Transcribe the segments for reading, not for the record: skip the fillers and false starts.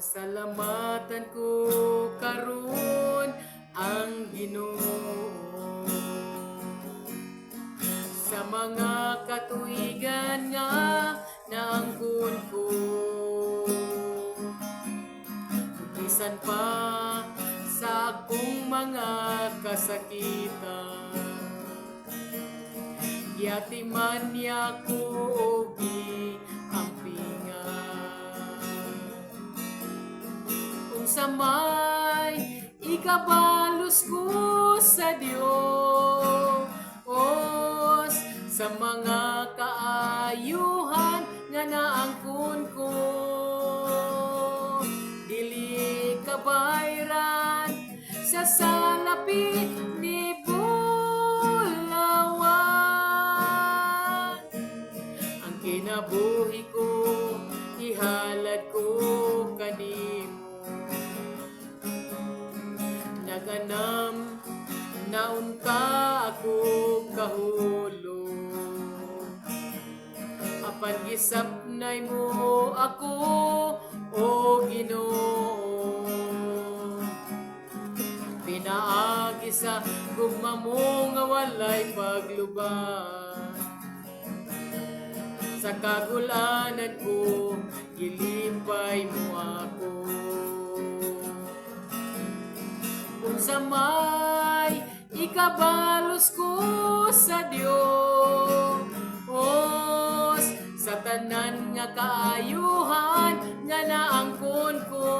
Pasalamatan ko karon ang Ginoo sa mga katuigan nga naangkon ko. Bisan pa sa akong mga kasakitan, yatiman niya ko og sa may ikabalos ko sa Dios sa mga kaayuhan nga naangkon ko. Dili kabayran sa salapi ni bulawan. Ang kinabuhi ko ihalad ko kanimo. Naganam naunta ako kahulo, apan gisapnay mo ako o Ginoo. Pinaagi sa gugma mo nga walay pagluban, sa kagulanan ko gilimpay mo ako. Sa may ikabalos ko sa Dios sa tanan nga kaayuhan nga naangkon ko.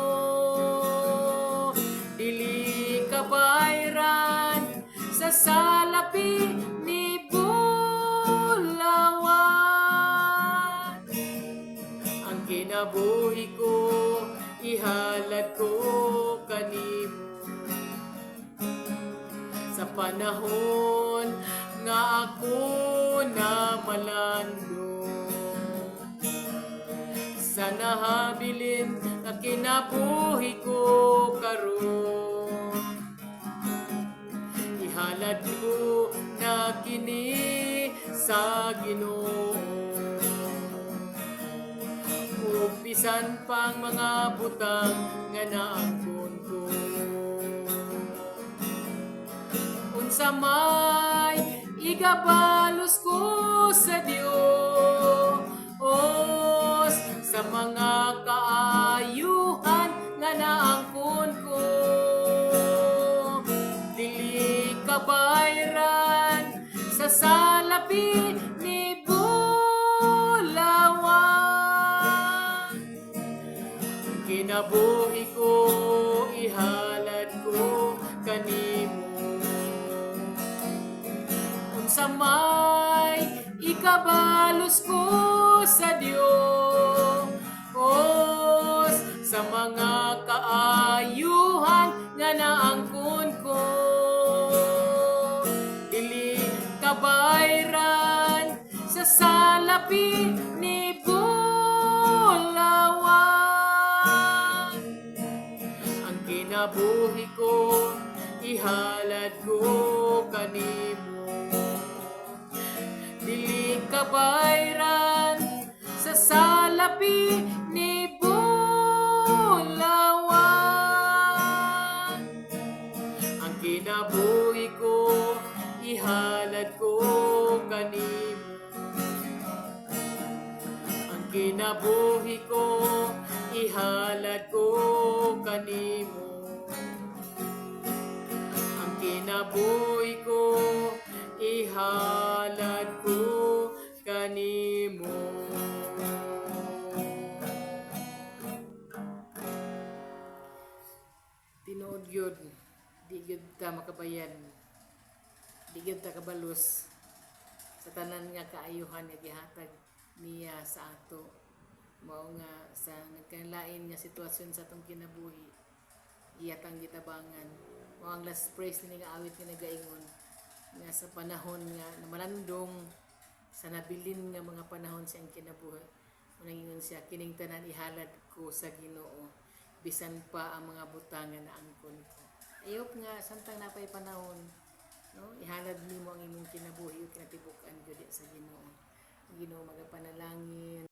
Dili kabayran sa salapi ni bulawan. Ang kinabuhi ko ihalad ko kanimo. Sa panahon nga ako na malando, sa nahabilin na kinabuhi ko karon, ihalad ko na kini sa Ginoo. Upisan pang mga butang nga naangkon ko. Sa may igabalos ko sa Dios sa mga kaayuhan nga naangkon ko. Dili kabayran sa salapi ni bulawan. Kinabuhi ko ihalad ko kanimo. Sa may ikabalos ko sa Dios sa mga kaayuhan nga naangkon ko. Dili kabayran sa salapi ni bulawan. Ang kinabuhi ko ihalad ko kanimo. Dili kabayran sa salapi ni bulawan. Ang kinabuhi ko ihalad ko kanimo. Ang kinabuhi ko ihalad ko kanimo. Ang kinabuhi ko ihalad ko kanimo. Tinuod gyud, di gyud ta makabayan, di gyud ta kabalos sa tanan nga kaayuhan nga gihatag niya sa ato. Mao nga sa nagkalain nga sitwasyon sa atong kinabuhi, iyatang gitabangan. Mao ang last praise ni nga awit nga nagaingon nga sa panahon nga malandong sa nabilin nga mga panahon siyang kinabuhi. Unang siya, kining tanan ihalad ko sa Ginoo, bisan pa ang mga butangan na angkon ko. Ayop nga, samtang napay panahon, no? Ihalad nimo ang imong kinabuhi, kinatibukan gyud sa Ginoo. Ang Ginoo magapanalangin.